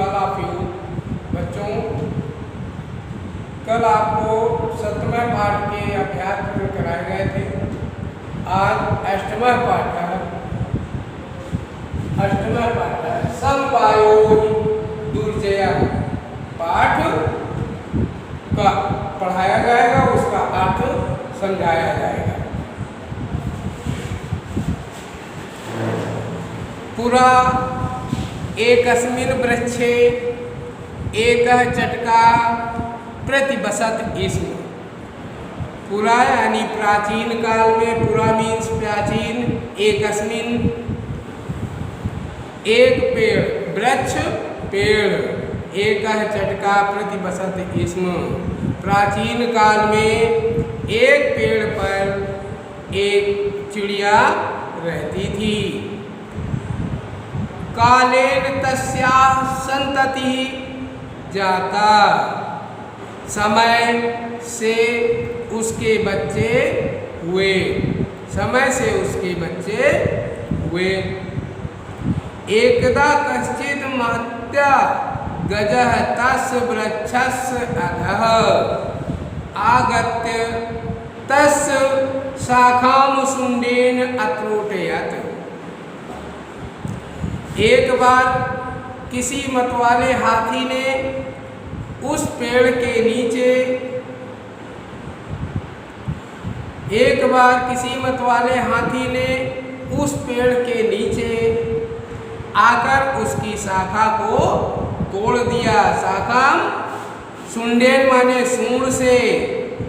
all of you. बच्चों, कल आपको 7वें पाठ के अभ्यास पूर्ण कराए गए थे। आज 8वां पाठ है समवायोः दुर्जय पाठ का पढ़ाया जाएगा, उसका अर्थ समझाया जाएगा। पुरा एकस्मिन् वृक्षे एकः चटका प्रतिबसत स्म। पुरा यानी प्राचीन काल में, पुरा मीन्स प्राचीन, एकस्मिन् एक पेड़, वृक्ष पेड़, एकः चटका प्रतिबसत स्म। प्राचीन काल में एक पेड़ पर एक चिड़िया रहती थी। कालेन तस्याः संततिः जाता, समय से उसके बच्चे हुए, समय से उसके बच्चे हुए। एकदा कश्चित् महत्या गजः तस्य वृक्षस्य अधः आगत्य तस्य शाखां शुण्डेन अत्रोटयत्। एक बार किसी मतवाले हाथी ने उस पेड़ के नीचे, एक बार किसी मतवाले हाथी ने उस पेड़ के नीचे आकर उसकी शाखा को तोड़ दिया। शाखा शुण्डेन माने सूंड से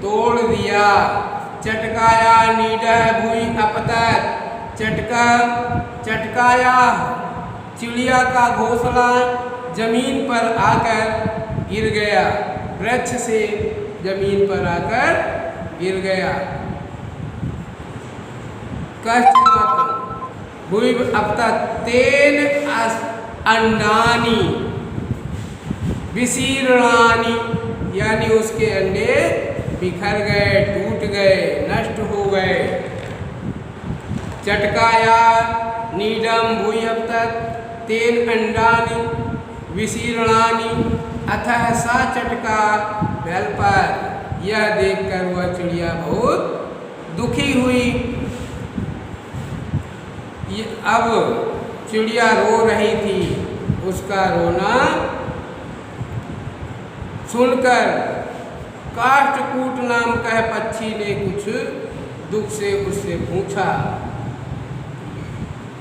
तोड़ दिया। चटकाया नीडः भूमि अपतत, चटकाया चिड़िया का घोंसला जमीन पर आकर गिर गया, वृक्ष से जमीन पर आकर गिर गया। कश्चित् भूमि अपतत तेन अंडानि विशीर्णानि, यानी उसके अंडे बिखर गए, टूट गए, नष्ट हो गए। चटकाया नीडम भूमि अपतत तेन अंडानि विशीर्णानि अतः सा चटका व्यल्पत। यह देखकर वह चिड़िया बहुत दुखी हुई। अब चिड़िया रो रही थी, उसका रोना सुनकर काष्ठकूट नाम का पक्षी ने कुछ दुख से उससे पूछा।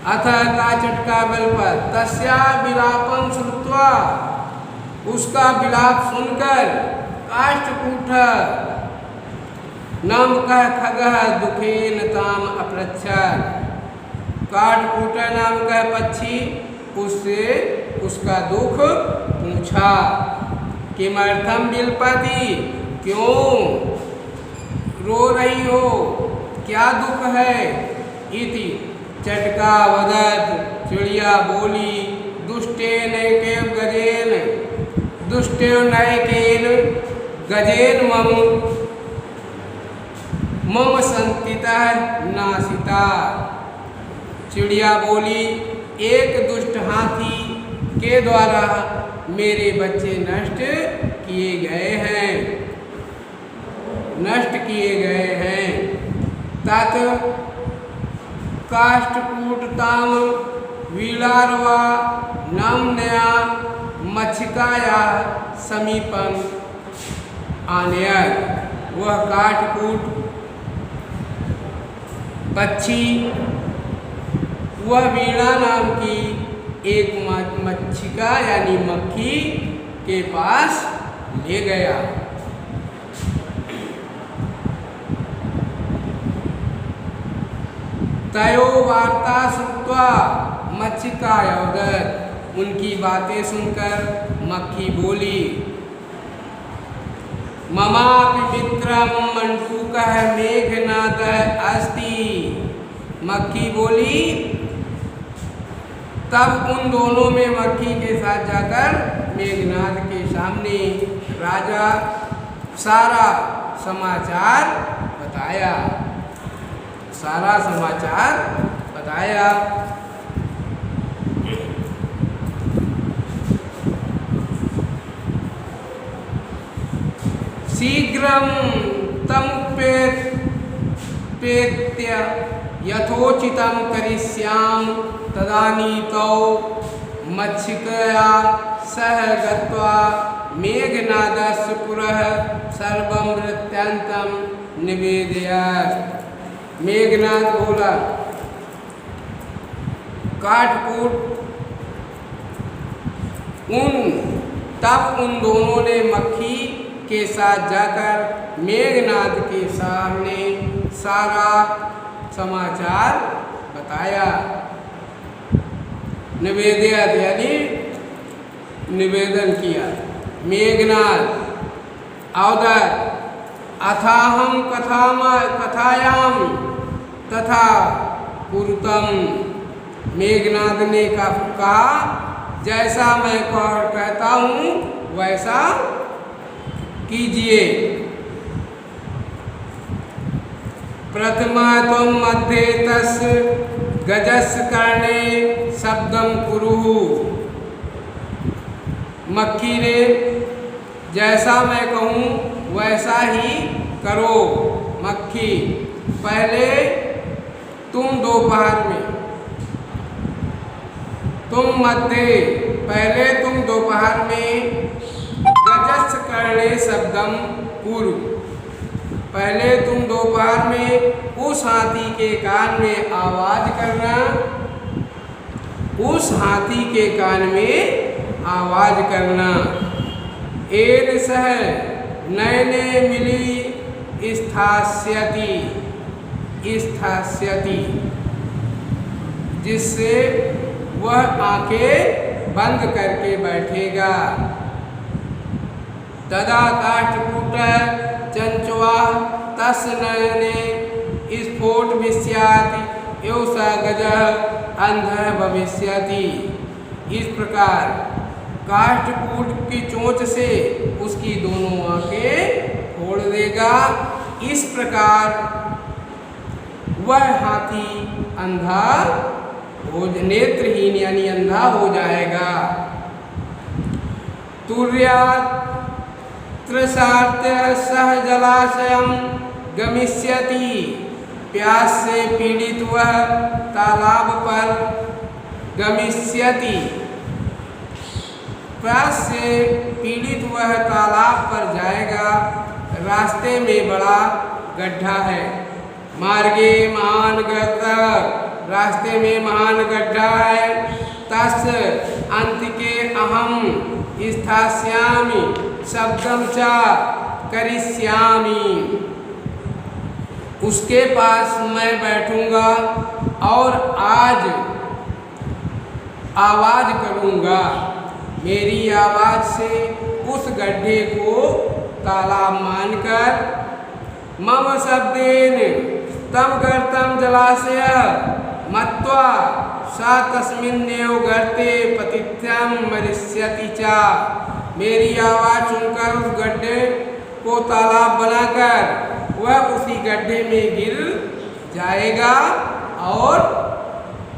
अतः का चटका व्यल्पत तस्या विलापं श्रुत्वा, उसका विलाप सुनकर काष्ठकूट नाम का खगः दुखेन ताम अपृच्छत्। काष्ठकूट नाम का पक्षी उससे उसका दुख पूछा। किमर्थम विलपति, क्यों रो रही हो, क्या दुख है? इति चटका वदत, चिड़िया बोली, दुष्टेनैकेन गजेन मम संतितः नासिता। चिड़िया बोली, एक दुष्ट हाथी के द्वारा मेरे बच्चे नष्ट किए गए हैं। तत् काष्ठकूटतां वीलार्वा नाम्न्या मच्छिकाया समीपम आनयत्। वह काष्ठकूट पक्षी वह वीणा नाम की एक मच्छिका यानी मक्खी के पास ले गया। तयो वार्ता श्रुत्वा मच्छिका यौदत्, उनकी बातें सुनकर मक्खी बोली, ममापि मित्रं मण्डूकः मेघनादः अस्ति। मक्खी बोली, तब उन दोनों में मक्खी के साथ जाकर मेघनाद के सामने राजा सारा समाचार बताया। शीघ्रं तमुपेत्य यथोचितं करिष्यामि तदानीतौ मच्छिकया सह गत्वा मेघनादस्य पुरः सर्वं वृत्तान्तं निवेदयत्। मेघनाद बोला, काटकूट तब उन दोनों ने मक्खी के साथ जाकर मेघनाद के सामने सारा समाचार बताया। निवेदन यानी निवेदन किया। मेघनाद अवदत् अथाहं कथायां तथा कुरुतम। मेघनाद ने कहा, जैसा मैं कहता हूँ वैसा कीजिए। प्रथमं मध्ये तस्य गजस्य कर्णे शब्दं कुरु। मक्खी ने जैसा मैं कहूँ वैसा ही करो। मक्खी, पहले तुम दोपहर में, पहले तुम दोपहर में गजस्य कर्णे शब्दं कुरु। पहले तुम दोपहर में उस हाथी के कान में आवाज करना, उस हाथी के कान में आवाज करना। एन सह नयने मिली स्थास्यति, जिससे वह आंखें बंद करके बैठेगा। तदा काष्ठकूट चंचवा तस्य नयने स्फोटयिष्यति एव स गजः अंधः भविष्यति। इस प्रकार काष्ठकूट की चोंच से उसकी दोनों आंखें फोड़ देगा। इस प्रकार वह हाथी अंधा नेत्रहीन यानी अंधा हो जाएगा। तुर्यात् तृषार्त्य सह जलाशयं गमिष्यति। प्यास से पीड़ित वह तालाब पर गमिष्यति। प्यास से पीड़ित वह तालाब पर जाएगा। रास्ते में बड़ा गड्ढा है। मार्गे महान गर्तः, रास्ते में महान गड्ढा है। तस् अंतिके अहम स्थास्यामि शब्दं च करिष्यामि। उसके पास मैं बैठूंगा और आज आवाज करूंगा। मेरी आवाज से उस गड्ढे को तालाब मानकर मम शब्देन तम गर्तं जलाशय मत्वा सा तस्मिन्नेव गर्ते पतितं मरिष्यति च। मेरी आवाज सुनकर उस गड्ढे को तालाब बनाकर वह उसी गड्ढे में गिर जाएगा और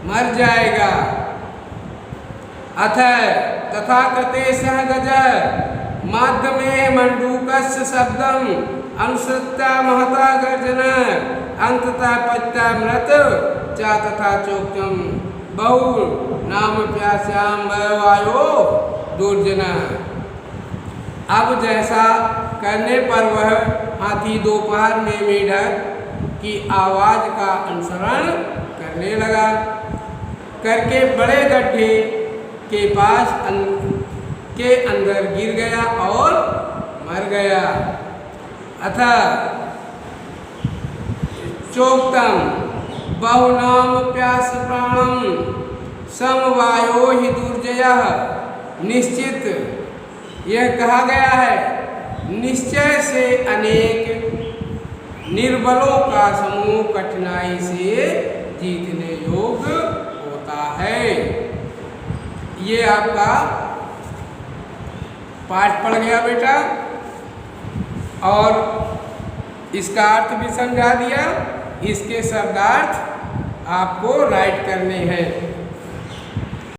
मर जाएगा। अथ तथा कृते सह गजः माध्यमे मंडूकस्य शब्दं अनुसृत्य महता गर्जन अंततः पत्यामृत च तथा चोक्तम बहु नाम प्यास्याम वायो दुर्जन। अब जैसा करने पर वह हाथी दोपहर में मेढक की आवाज का अनुसरण करने लगा। करके बड़े गड्ढे के पास के अंदर गिर गया और मर गया। अथ चोक्तम बहुनाम प्यास प्राणम समवायो ही दुर्जयः। निश्चित यह कहा गया है, निश्चय से अनेक निर्बलों का समूह कठिनाई से जीतने योग्य होता है। ये आपका पाठ पढ़ गया बेटा, और इसका अर्थ भी समझा दिया। इसके शब्दार्थ आपको राइट करने हैं।